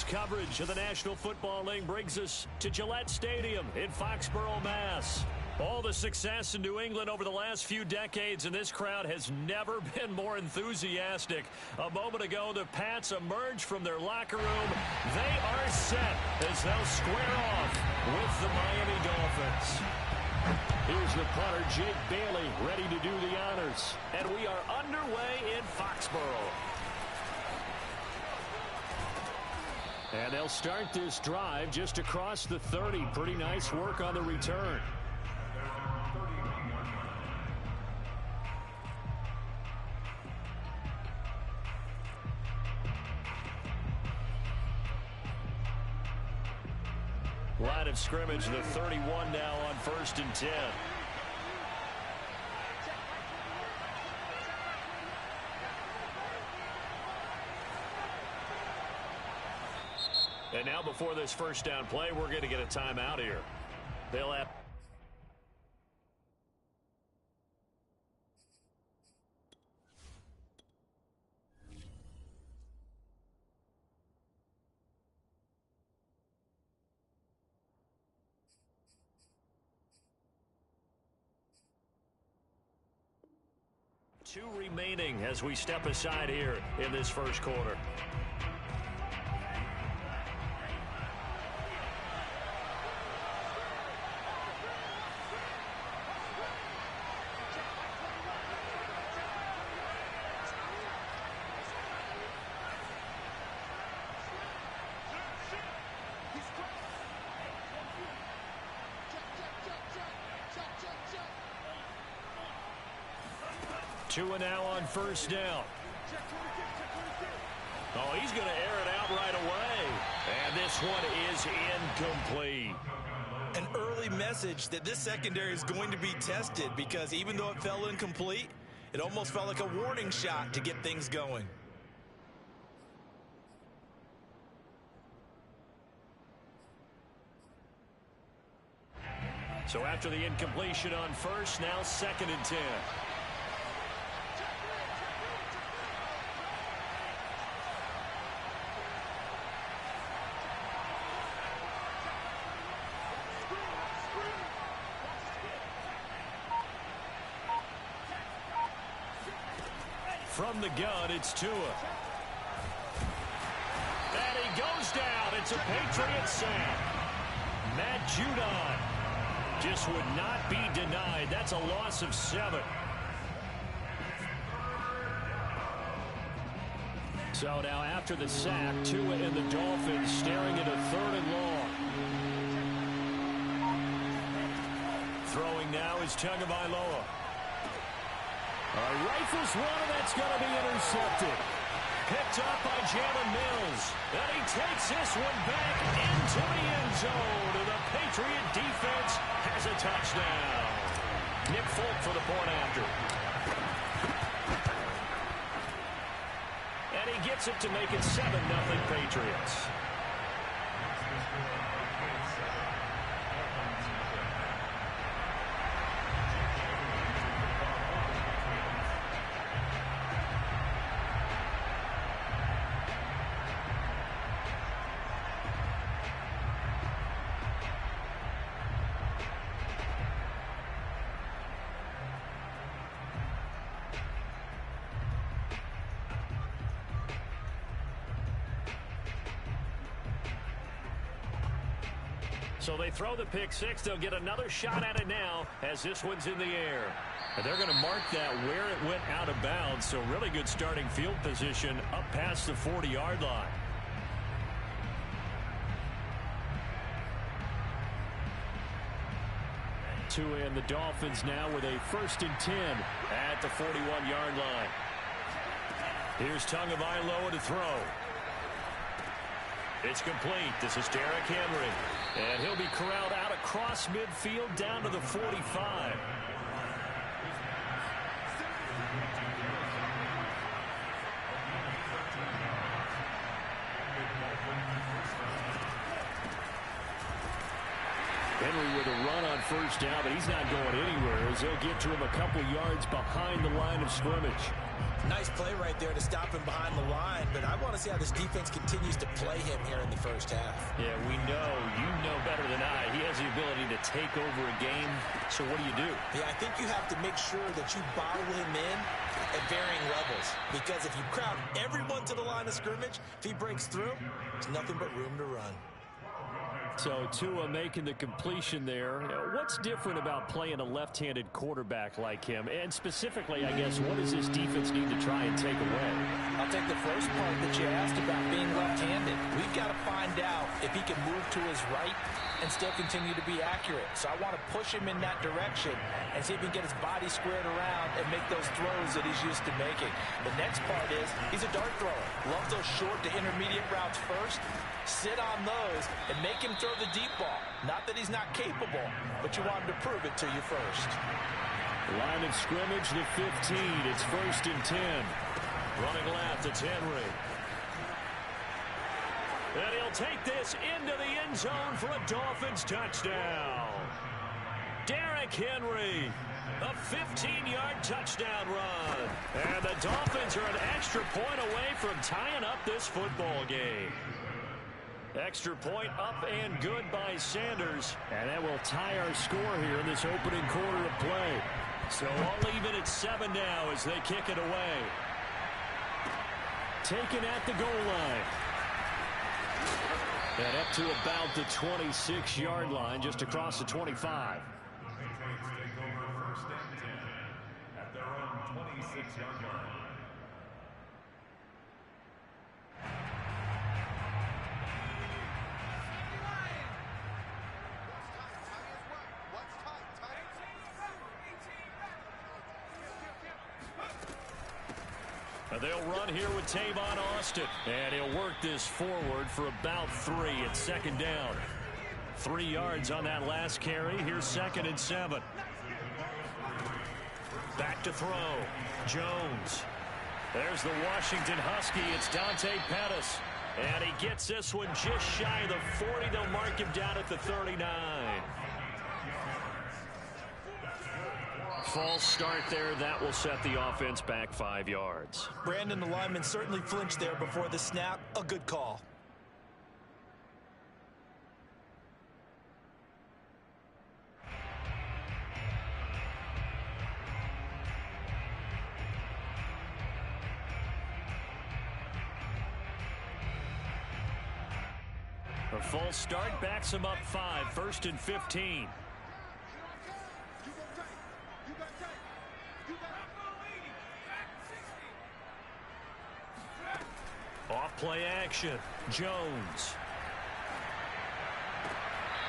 Tonight's coverage of the National Football League brings us to Gillette Stadium in Foxborough, Mass. All the success in New England over the last few decades, and this crowd has never been more enthusiastic. A moment ago, the Pats emerged from their locker room. They are set as they'll square off with the Miami Dolphins. Here's the punter, Jake Bailey, ready to do the honors. And we are underway in Foxborough. And they'll start this drive just across the 30. Pretty nice work on the return. Line of scrimmage, the 31 now on 1st and 10. And now before this first down play, we're going to get a timeout here. They'll have... Two remaining as we step aside here in this first quarter. Two and now on 1st down. Oh, he's going to air it out right away. And this one is incomplete. An early message that this secondary is going to be tested, because even though it fell incomplete, it almost felt like a warning shot to get things going. So after the incompletion on 1st, now 2nd and 10. From the gun, it's Tua. And he goes down. It's a Patriot sack. Matt Judon just would not be denied. That's a loss of 7. So now after the sack, Tua and the Dolphins staring at a 3rd and long. Throwing now is Tagovailoa. Rifles one, and that's going to be intercepted. Picked up by Jalen Mills. And he takes this one back into the end zone. And the Patriot defense has a touchdown. Nick Folk for the point after. And he gets it to make it 7-0 Patriots. So they throw the pick six. They'll get another shot at it now as this one's in the air. And they're going to mark that where it went out of bounds. So really good starting field position up past the 40-yard line. Tua and the Dolphins now with a 1st and 10 at the 41-yard line. Here's Tagovailoa to throw. It's complete. This is Derrick Henry. And he'll be corralled out across midfield down to the 45. Henry with a run on first down, but he's not going anywhere as they'll get to him a couple yards behind the line of scrimmage. Nice play right there to stop him behind the line, but I want to see how this defense continues to play him here in the first half. Yeah, we know, you know better than I, he has the ability to take over a game, so what do you do? Yeah, I think you have to make sure that you bottle him in at varying levels, because if you crowd everyone to the line of scrimmage, if he breaks through, there's nothing but room to run. So Tua making the completion there. What's different about playing a left-handed quarterback like him? And specifically, I guess, what does this defense need to try and take away? I'll take the first part that you asked about being left-handed. We've got to find out if he can move to his right and still continue to be accurate. So I want to push him in that direction and see if he can get his body squared around and make those throws that he's used to making. The next part is he's a dart thrower. Love those short to intermediate routes first. Sit on those and make him throw the deep ball. Not that he's not capable, but you want him to prove it to you first. Line of scrimmage, the 15. It's 1st and 10. Running left, it's Henry. And he'll take this into the end zone for a Dolphins touchdown. Derrick Henry, a 15-yard touchdown run. And the Dolphins are an extra point away from tying up this football game. Extra point up and good by Sanders. And that will tie our score here in this opening quarter of play. So all even at 7 now as they kick it away. Taken at the goal line. And up to about the 26-yard line, just across the 25. At their own 26-yard line. They'll run here with Tavon Austin. And he'll work this forward for about 3 at 2nd down. 3 yards on that last carry. Here's 2nd and 7. Back to throw. Jones. There's the Washington Husky. It's Dante Pettis. And he gets this one just shy of the 40. They'll mark him down at the 39. False start there. That will set the offense back 5 yards. Brandon, the lineman, certainly flinched there before the snap. A good call. A false start backs him up 5. 1st and 15. Off play action. Jones.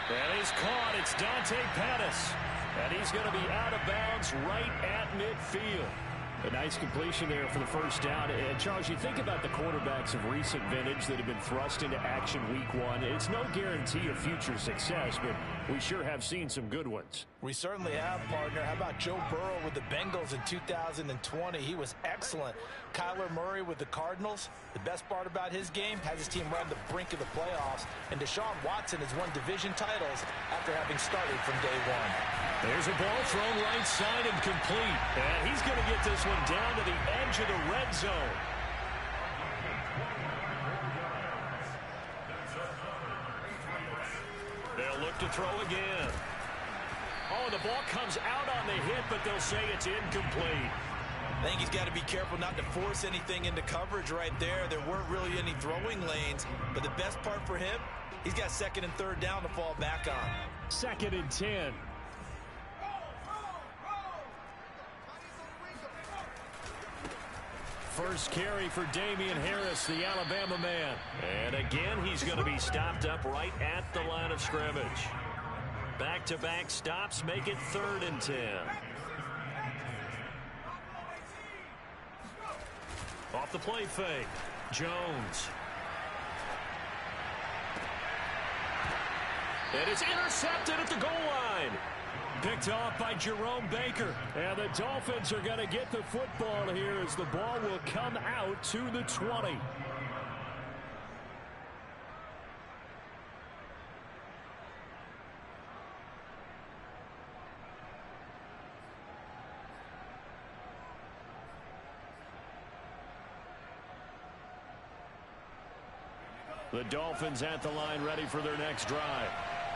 And he's caught. It's Dante Pettis. And he's going to be out of bounds right at midfield. A nice completion there for the first down. And Charles, you think about the quarterbacks of recent vintage that have been thrust into action week 1. It's no guarantee of future success, but we sure have seen some good ones. We certainly have, partner. How about Joe Burrow with the Bengals in 2020? He was excellent. Kyler Murray with the Cardinals. The best part about his game, has his team right on the brink of the playoffs. And Deshaun Watson has won division titles after having started from day 1. There's a ball thrown right side and complete. And he's going to get this one down to the edge of the red zone. They'll look to throw again. Oh, the ball comes out on the hit, but they'll say it's incomplete. I think he's got to be careful not to force anything into coverage right there. There weren't really any throwing lanes, but the best part for him, he's got 2nd and 3rd down to fall back on. 2nd and 10. First carry for Damian Harris, the Alabama man. And again, he's going to be stopped up right at the line of scrimmage. Back-to-back stops make it 3rd and 10. Off the play fake. Jones. And it's intercepted at the goal line. Picked off by Jerome Baker. And the Dolphins are going to get the football here as the ball will come out to the 20. The Dolphins at the line ready for their next drive.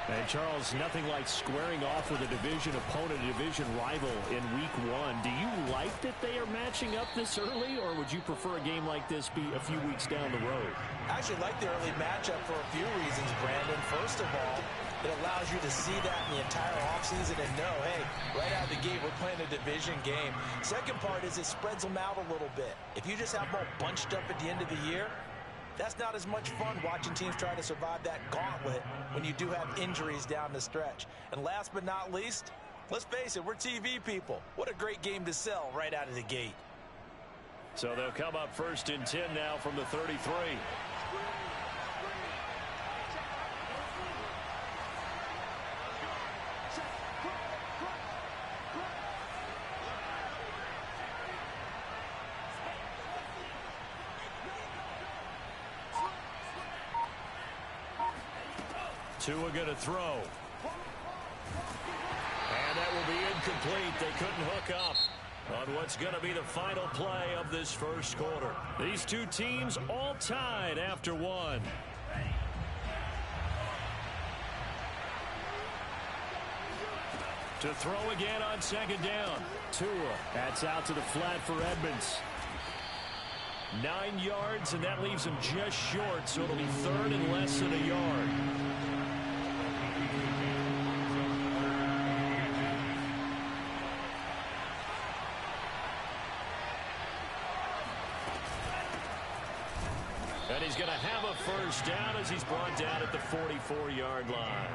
And Charles, nothing like squaring off with a division opponent, a division rival in week 1. Do you like that they are matching up this early, or would you prefer a game like this be a few weeks down the road? I actually like the early matchup for a few reasons, Brandon. First of all, it allows you to see that in the entire offseason and know, hey, right out of the gate, we're playing a division game. Second part is it spreads them out a little bit. If you just have them all bunched up at the end of the year, that's not as much fun watching teams try to survive that gauntlet when you do have injuries down the stretch. And last but not least, let's face it, we're TV people. What a great game to sell right out of the gate. So they'll come up 1st and 10 now from the 33. Tua going to throw. And that will be incomplete. They couldn't hook up on what's going to be the final play of this first quarter. These two teams all tied after 1. To throw again on 2nd down. Tua. That's out to the flat for Edmonds. 9 yards, and that leaves him just short, so it'll be 3rd and less than a yard. And he's going to have a first down as he's brought down at the 44-yard line.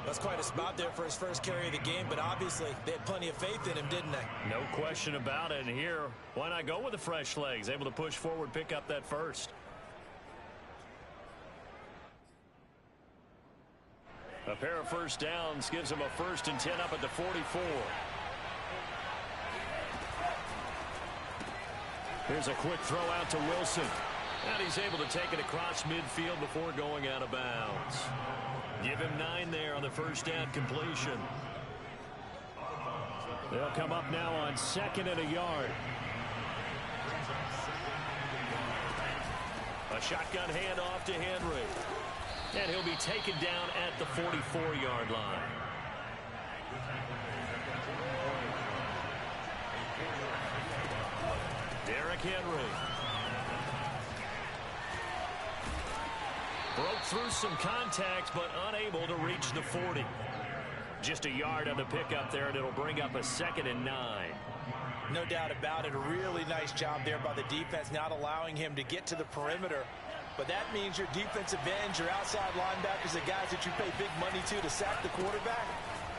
That's quite a spot there for his first carry of the game, but obviously they had plenty of faith in him, didn't they? No question about it. And here, why not go with the fresh legs? Able to push forward, pick up that first. A pair of first downs gives him a 1st and 10 up at the 44. Here's a quick throw out to Wilson. And he's able to take it across midfield before going out of bounds. Give him 9 there on the first down completion. They'll come up now on 2nd and a yard. A shotgun handoff to Henry. And he'll be taken down at the 44-yard line. Derrick Henry. Broke through some contact, but unable to reach the 40. Just a yard on the pickup there, and it'll bring up a 2nd and 9. No doubt about it. A really nice job there by the defense, not allowing him to get to the perimeter. But that means your defensive ends, your outside linebackers, the guys that you pay big money to sack the quarterback,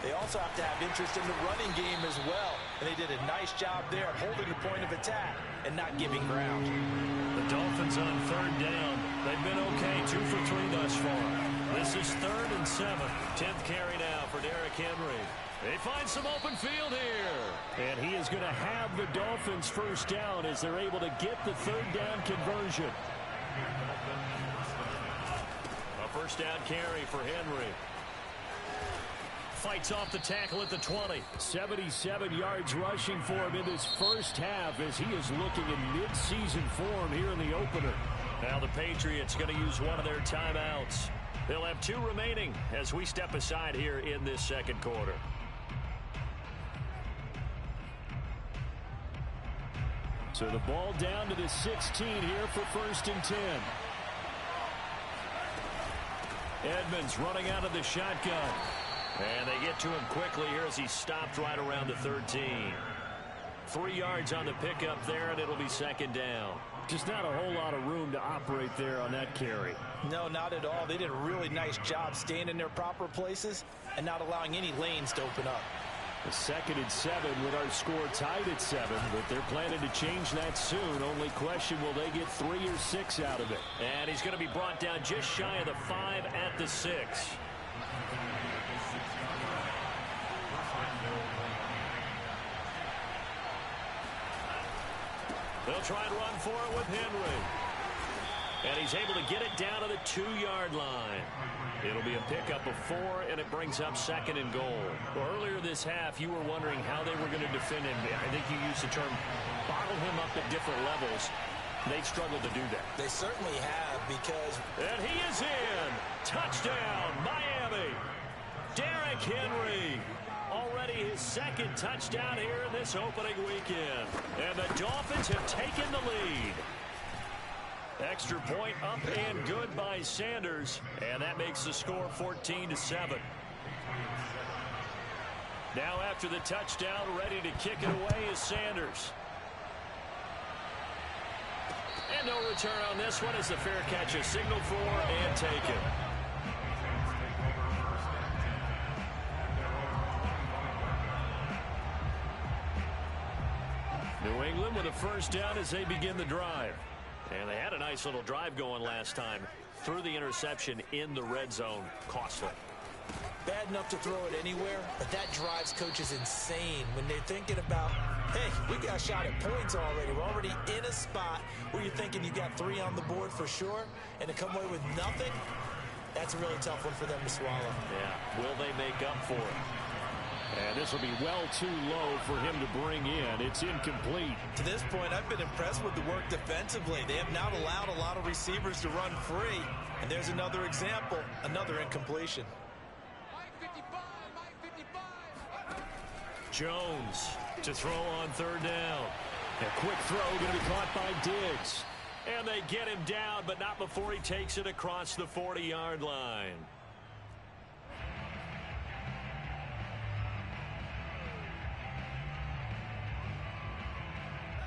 they also have to have interest in the running game as well. And they did a nice job there of holding the point of attack and not giving ground. The Dolphins on 3rd down. They've been okay, 2 for 3 thus far. This is 3rd and 7. 10th carry now for Derrick Henry. They find some open field here. And he is going to have the Dolphins first down as they're able to get the 3rd down conversion. A first down carry for Henry. Fights off the tackle at the 20. 77 yards rushing for him in this first half as he is looking in mid-season form here in the opener. Now the Patriots going to use one of their timeouts. They'll have 2 remaining as we step aside here in this second quarter. So the ball down to the 16 here for 1st and 10. Edmonds running out of the shotgun. And they get to him quickly here as he stopped right around the 13. 3 yards on the pickup there, and it'll be 2nd down. Just not a whole lot of room to operate there on that carry. No, not at all. They did a really nice job staying in their proper places and not allowing any lanes to open up. The 2nd and 7 with our score tied at 7, but they're planning to change that soon. Only question, will they get 3 or 6 out of it? And he's going to be brought down just shy of the 5 at the 6. They'll try and run for it with Henry. And he's able to get it down to the 2-yard line. It'll be a pickup of 4, and it brings up 2nd and goal. Well, earlier this half, you were wondering how they were going to defend him. I think you used the term bottle him up at different levels. They've struggled to do that. They certainly have because... And he is in. Touchdown, Miami. Derrick Henry. Already his second touchdown here in this opening weekend. And the Dolphins have taken the lead. Extra point up and good by Sanders. And that makes the score 14-7. Now after the touchdown, ready to kick it away is Sanders. And no return on this one as the fair catch is signaled for and taken. New England with a first down as they begin the drive. And they had a nice little drive going last time. Threw the interception in the red zone. Costly. Bad enough to throw it anywhere, but that drives coaches insane when they're thinking about, hey, we got a shot at points already. We're already in a spot where you're thinking you got 3 on the board for sure, and to come away with nothing, that's a really tough one for them to swallow. Yeah, will they make up for it? And this will be well too low for him to bring in. It's incomplete. To this point, I've been impressed with the work defensively. They have not allowed a lot of receivers to run free. And there's another example, another incompletion. Jones to throw on third down. A quick throw going to be caught by Diggs. And they get him down, but not before he takes it across the 40-yard line.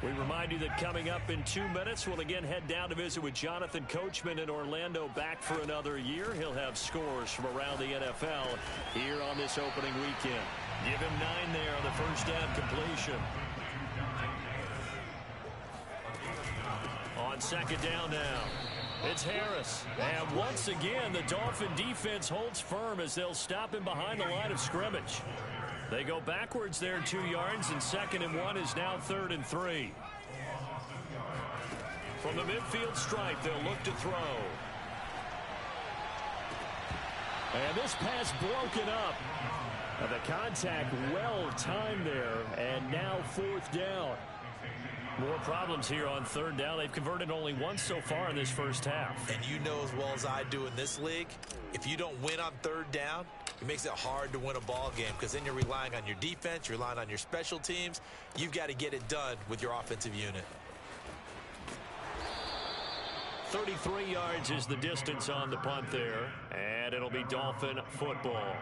We remind you that coming up in 2 minutes, we'll again head down to visit with Jonathan Coachman in Orlando, back for another year. He'll have scores from around the NFL here on this opening weekend. Give him 9 there on the first down completion. On second down now, it's Harris. And once again, the Dolphin defense holds firm as they'll stop him behind the line of scrimmage. They go backwards there 2 yards, and 2nd and 1 is now 3rd and 3. From the midfield stripe, they'll look to throw. And this pass broken up. The contact well timed there, and now 4th down. More problems here on 3rd down. They've converted only once so far in this first half. And you know as well as I do in this league, if you don't win on 3rd down, it makes it hard to win a ball game because then you're relying on your defense, you're relying on your special teams. You've got to get it done with your offensive unit. 33 yards is the distance on the punt there, and it'll be Dolphin football.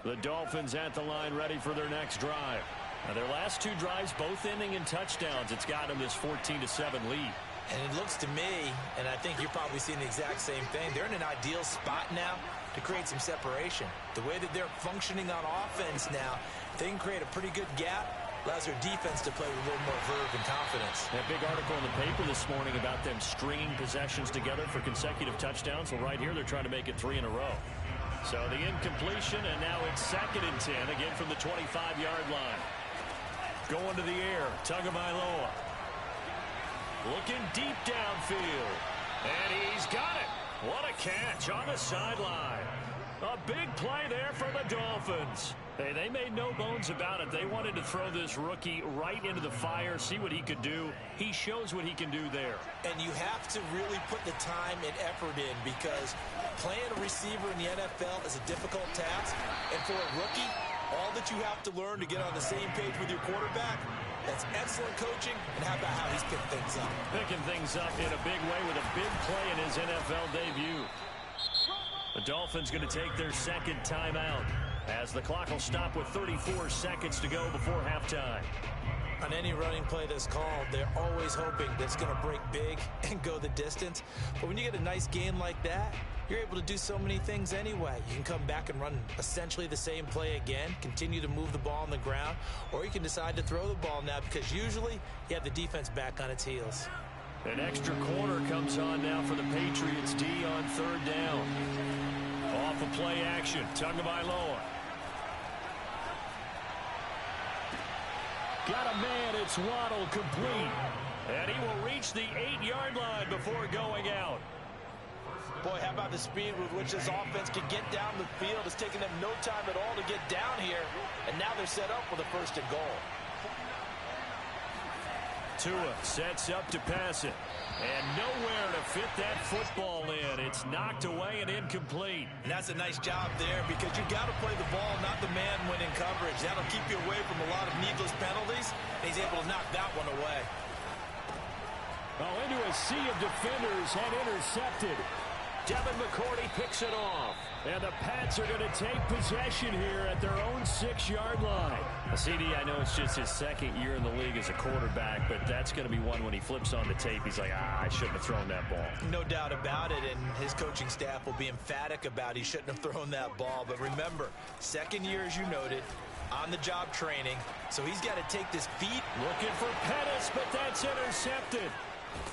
The Dolphins at the line ready for their next drive. Now their last 2 drives both ending in touchdowns. It's got them this 14-7 lead. And it looks to me, and I think you're probably seeing the exact same thing, they're in an ideal spot now to create some separation. The way that they're functioning on offense now, they can create a pretty good gap, allows their defense to play with a little more verve and confidence. That big article in the paper this morning about them stringing possessions together for consecutive touchdowns. Well, right here they're trying to make it 3 in a row. So the incompletion, and now it's 2nd and 10, again from the 25-yard line. Going to the air, Tagovailoa. Looking deep downfield. And he's got it. What a catch on the sideline. A big play there for the Dolphins. Hey, they made no bones about it. They wanted to throw this rookie right into the fire, see what he could do. He shows what he can do there. And you have to really put the time and effort in because playing a receiver in the NFL is a difficult task. And for a rookie, all that you have to learn to get on the same page with your quarterback, that's excellent coaching. And how about how he's picked things up? Picking things up in a big way with a big play in his NFL debut. The Dolphins going to take their 2nd timeout as the clock will stop with 34 seconds to go before halftime. On any running play that's called, they're always hoping that it's going to break big and go the distance. But when you get a nice game like that, you're able to do so many things anyway. You can come back and run essentially the same play again, continue to move the ball on the ground, or you can decide to throw the ball now because usually you have the defense back on its heels. An extra corner comes on now for the Patriots D on 3rd down. Off of play action, Tagovailoa. Got a man, it's Waddle complete. And he will reach the 8-yard line before going out. Boy, how about the speed with which this offense can get down the field? It's taken them no time at all to get down here, and now they're set up with a 1st and goal. Tua sets up to pass it, and nowhere to fit that football in. It's knocked away and incomplete. And that's a nice job there, because you got to play the ball, not the man when in coverage. That'll keep you away from a lot of needless penalties, and he's able to knock that one away. Oh, into a sea of defenders and intercepted. Devin McCourty picks it off. And the Pats are going to take possession here at their own 6-yard line. CD, I know it's just his 2nd year in the league as a quarterback, but that's going to be one when he flips on the tape. He's like, I shouldn't have thrown that ball. No doubt about it, and his coaching staff will be emphatic about he shouldn't have thrown that ball. But remember, 2nd year, as you noted, on-the-job training, so he's got to take this feet. Looking for Pettis, but that's intercepted.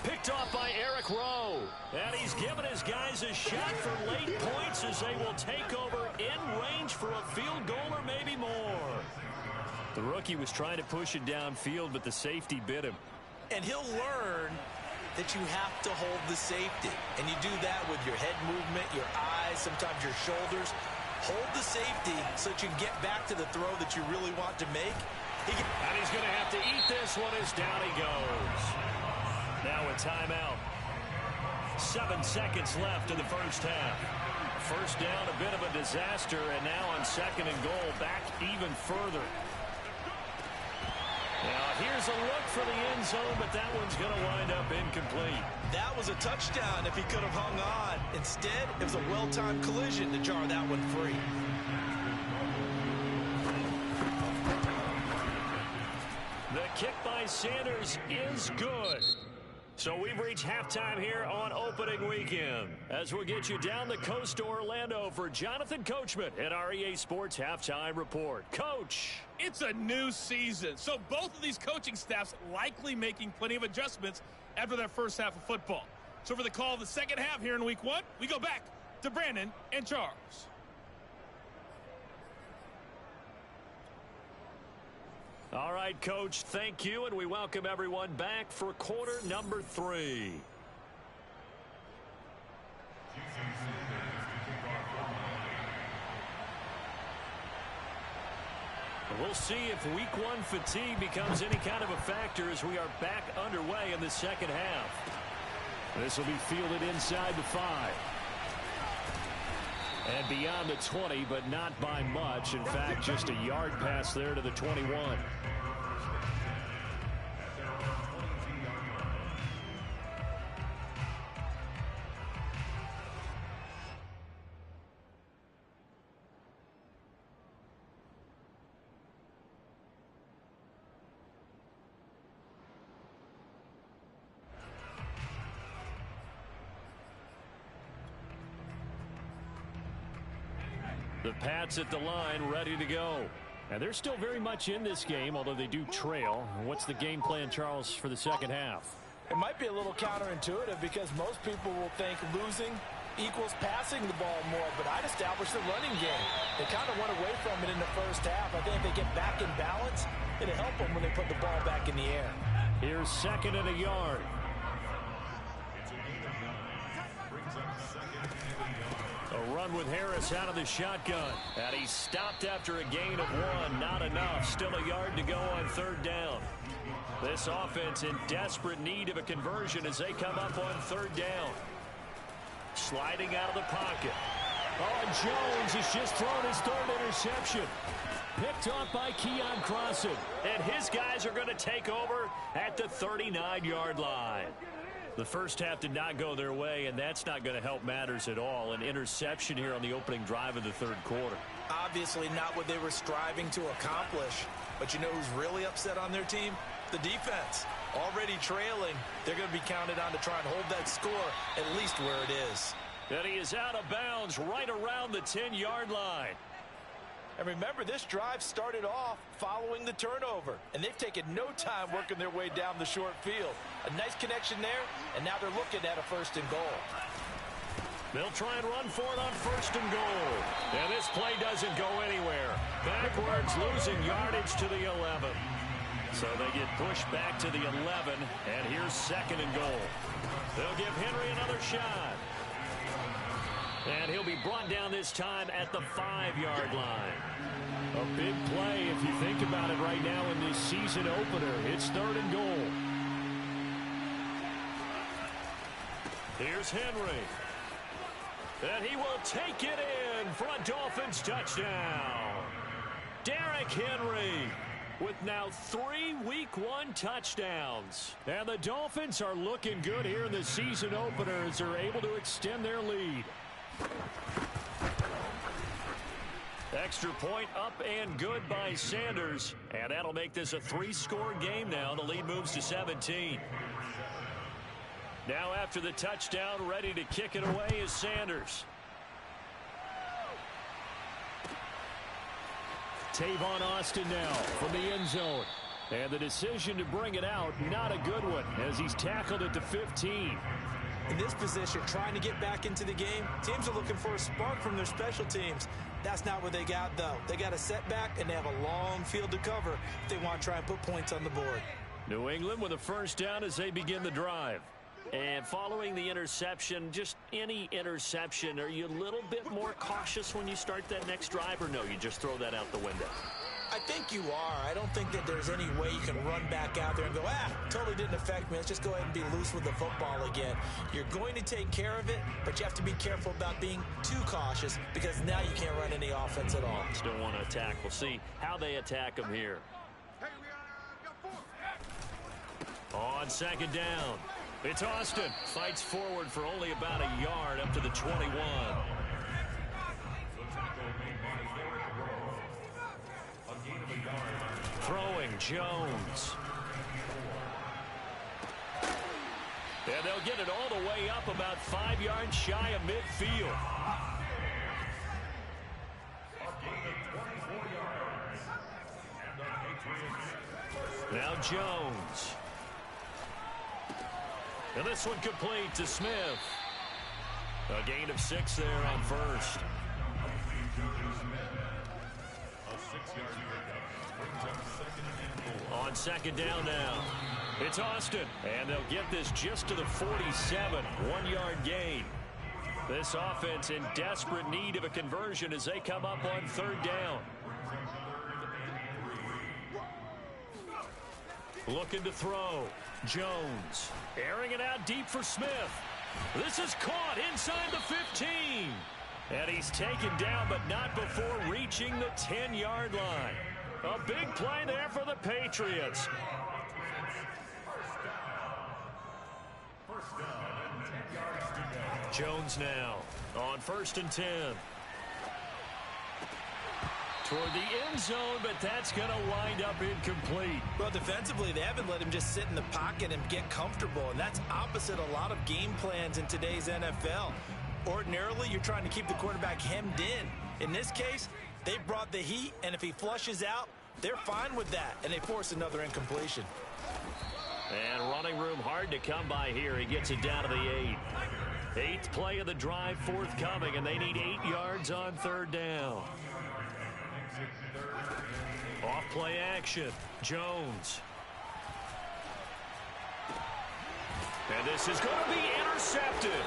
Picked off by Eric Rowe. And he's given his guys a shot for late points as they will take over in range for a field goal or maybe more. The rookie was trying to push it downfield, but the safety bit him. And he'll learn that you have to hold the safety. And you do that with your head movement, your eyes, sometimes your shoulders. Hold the safety so that you can get back to the throw that you really want to make. And he's going to have to eat this one as down he goes. Now a timeout. 7 seconds left in the 1st half. 1st down, a bit of a disaster, and now on 2nd and goal, back even further. Now here's a look for the end zone, but that one's going to wind up incomplete. That was a touchdown if he could have hung on. Instead, it was a well-timed collision to jar that one free. The kick by Sanders is good. So we've reached halftime here on opening weekend. As we'll get you down the coast to Orlando for Jonathan Coachman at our EA Sports Halftime Report. Coach. It's a new season, so both of these coaching staffs likely making plenty of adjustments after their first half of football. So for the call of the second half here in week 1, we go back to Brandon and Charles. All right, Coach, thank you, and we welcome everyone back for quarter number 3. We'll see if week 1 fatigue becomes any kind of a factor as we are back underway in the 2nd half. This will be fielded inside the 5. And beyond the 20, but not by much. In fact, just a yard pass there to the 21. The Pats at the line, ready to go. And they're still very much in this game, although they do trail. What's the game plan, Charles, for the 2nd half? It might be a little counterintuitive because most people will think losing equals passing the ball more, but I'd establish the running game. They kind of went away from it in the first half. I think if they get back in balance, it'll help them when they put the ball back in the air. Here's 2nd and a yard. A run with Harris out of the shotgun. And he's stopped after a gain of 1. Not enough. Still a yard to go on 3rd down. This offense in desperate need of a conversion as they come up on 3rd down. Sliding out of the pocket. Oh, Jones has just thrown his 3rd interception. Picked off by Keon Crossan. And his guys are going to take over at the 39-yard line. The first half did not go their way, and that's not going to help matters at all. An interception here on the opening drive of the 3rd quarter. Obviously not what they were striving to accomplish. But you know who's really upset on their team? The defense. Already trailing. They're going to be counted on to try and hold that score at least where it is. And he is out of bounds right around the 10-yard line. And remember, this drive started off following the turnover. And they've taken no time working their way down the short field. A nice connection there, and now they're looking at a 1st and goal. They'll try and run for it on 1st and goal. And this play doesn't go anywhere. Backwards, losing yardage to the 11. So they get pushed back to the 11, and here's 2nd and goal. They'll give Henry another shot. And he'll be brought down this time at the 5-yard line. A big play if you think about it right now in this season opener. It's 3rd and goal. Here's Henry. And he will take it in for a Dolphins touchdown. Derrick Henry with now 3 Week 1 touchdowns. And the Dolphins are looking good here in the season opener as they're able to extend their lead. Extra point up and good by Sanders. And that'll make this a 3-score game now. The lead moves to 17. Now after the touchdown, ready to kick it away is Sanders. Tavon Austin now from the end zone. And the decision to bring it out, not a good one, as he's tackled at the 15. In this position, trying to get back into the game, teams are looking for a spark from their special teams. That's not what they got, though. They got a setback, and they have a long field to cover if they want to try and put points on the board. New England with a first down as they begin the drive. And following the interception, just any interception, are you a little bit more cautious when you start that next drive, or no, you just throw that out the window? I think you are. I don't think that there's any way you can run back out there and go, totally didn't affect me. Let's just go ahead and be loose with the football again. You're going to take care of it, but you have to be careful about being too cautious because now you can't run any offense at all. Still want to attack. We'll see how they attack them here. On 2nd down, it's Austin. Fights forward for only about a yard up to the 21. Throwing Jones. And they'll get it all the way up about 5 yards shy of midfield. Now Jones. And this one complete to Smith. A gain of 6 there on first. On 2nd down now, it's Austin. And they'll get this just to the 47, 1-yard gain. This offense in desperate need of a conversion as they come up on 3rd down. Looking to throw. Jones airing it out deep for Smith. This is caught inside the 15. And he's taken down, but not before reaching the 10-yard line. A big play there for the Patriots. Jones now on 1st and 10. Toward the end zone, but that's going to wind up incomplete. Well, defensively, they haven't let him just sit in the pocket and get comfortable, and that's opposite a lot of game plans in today's NFL. Ordinarily, you're trying to keep the quarterback hemmed in. In this case, they brought the heat, and if he flushes out, they're fine with that, and they force another incompletion. And running room hard to come by here. He gets it down to the 8. 8th play of the drive forthcoming, and they need 8 yards on 3rd down. Off play action. Jones. And this is going to be intercepted.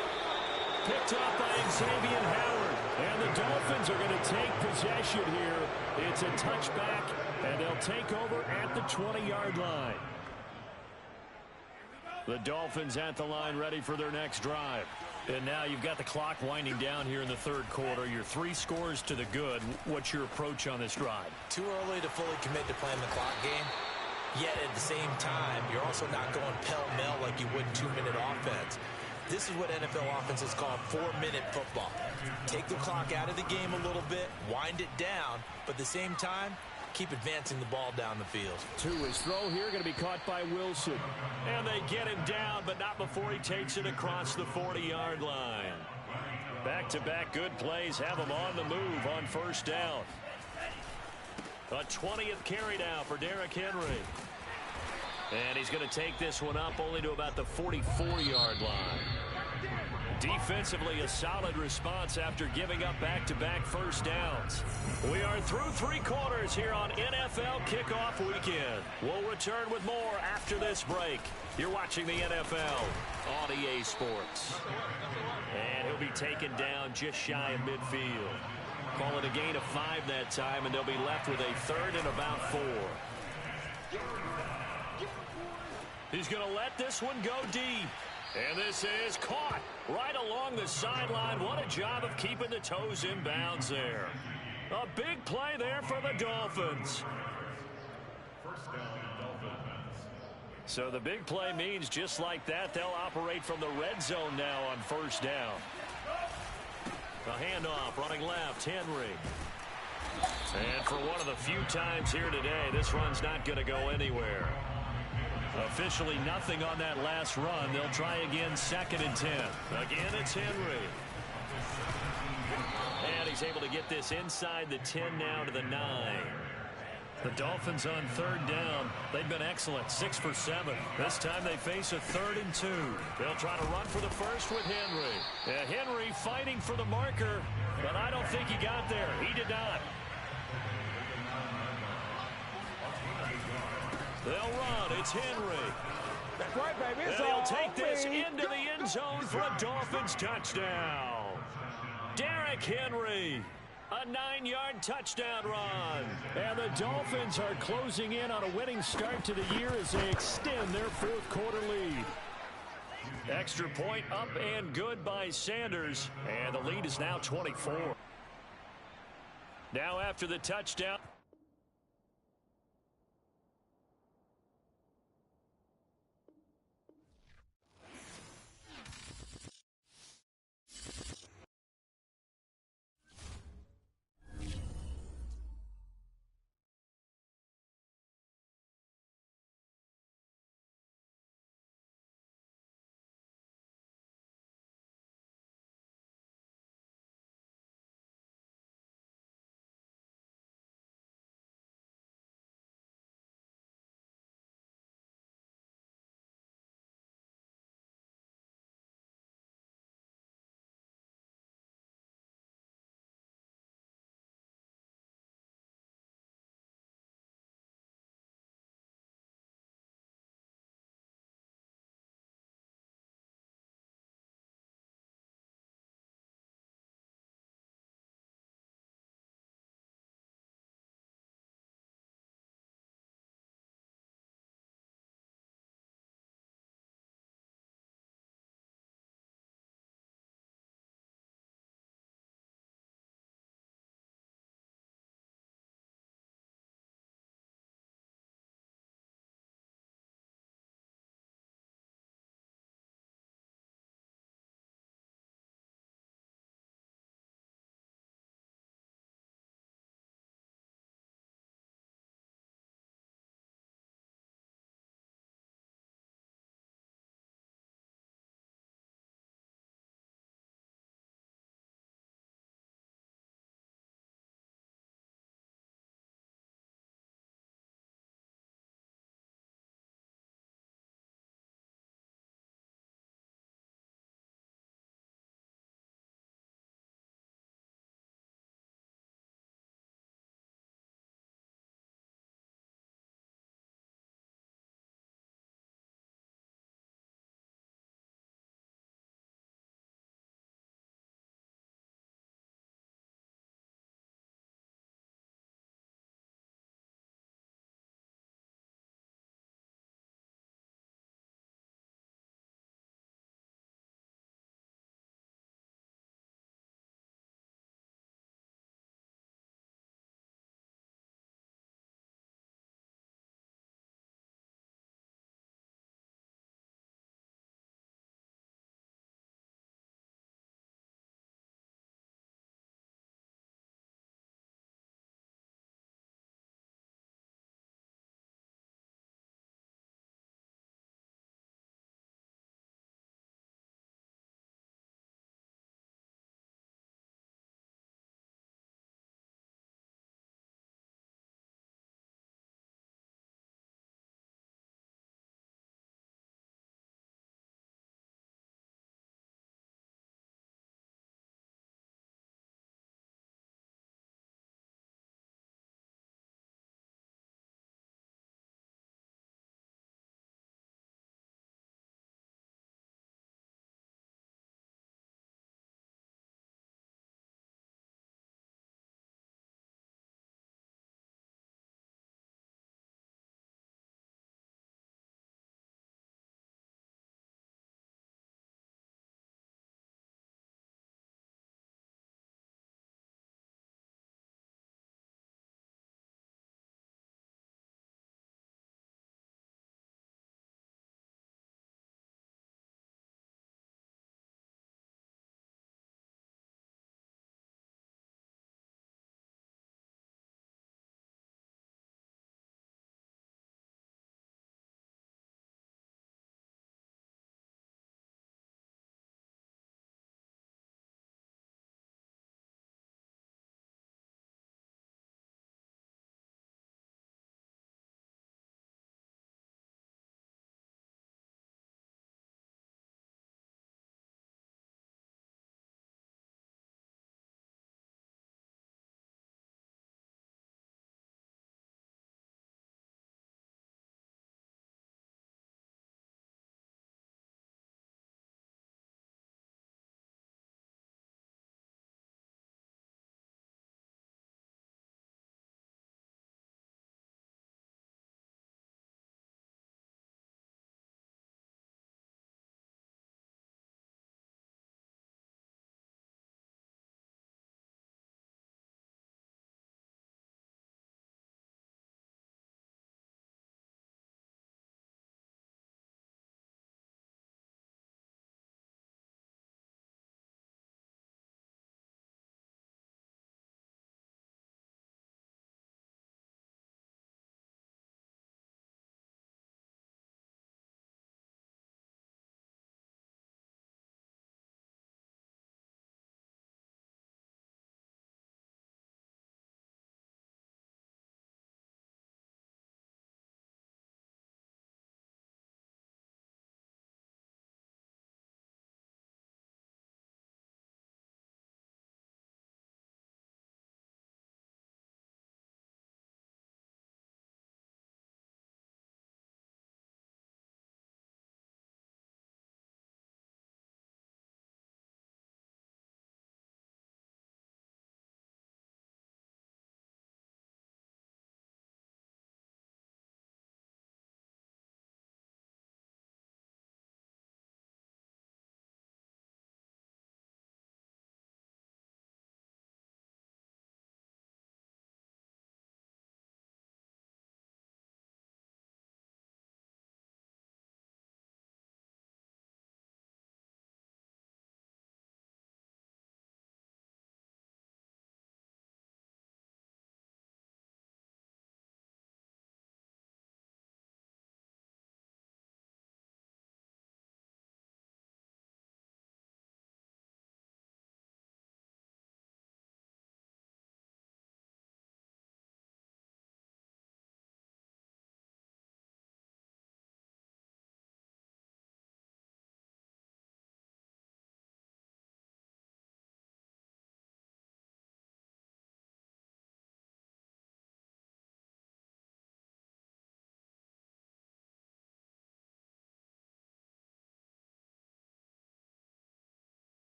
Picked up by Xavier Howard. And the Dolphins are going to take possession here. It's a touchback, and they'll take over at the 20-yard line. The Dolphins at the line ready for their next drive. And now you've got the clock winding down here in the 3rd quarter. You're 3 scores to the good. What's your approach on this drive? Too early to fully commit to playing the clock game. Yet at the same time, you're also not going pell-mell like you would 2-minute offense. This is what NFL offenses call 4-minute football. Take the clock out of the game a little bit, wind it down, but at the same time, keep advancing the ball down the field. To his throw here, going to be caught by Wilson. And they get him down, but not before he takes it across the 40-yard line. Back-to-back good plays have him on the move on 1st down. A 20th carry now for Derrick Henry. And he's going to take this one up only to about the 44-yard line. Defensively, a solid response after giving up back-to-back first downs. We are through 3 quarters here on NFL Kickoff Weekend. We'll return with more after this break. You're watching the NFL on EA Sports. And he'll be taken down just shy of midfield. Call it a gain of 5 that time, and they'll be left with a 3rd and about 4. He's going to let this one go deep. And this is caught right along the sideline. What a job of keeping the toes in bounds there. A big play there for the Dolphins. So the big play means just like that, they'll operate from the red zone now on first down. A handoff running left, Henry. And for one of the few times here today, this run's not going to go anywhere. Officially nothing on that last run. They'll try again 2nd and 10. Again, it's Henry. And he's able to get this inside the 10 now to the 9. The Dolphins on 3rd down. They've been excellent, 6 for 7. This time they face a 3rd and 2. They'll try to run for the first with Henry. Henry fighting for the marker, but I don't think he got there. He did not. They'll run. It's Henry. That's right, baby. And he'll take this into the end zone for a Dolphins touchdown. Derrick Henry. A 9-yard touchdown run. And the Dolphins are closing in on a winning start to the year as they extend their 4th quarter lead. Extra point up and good by Sanders. And the lead is now 24. Now after the touchdown.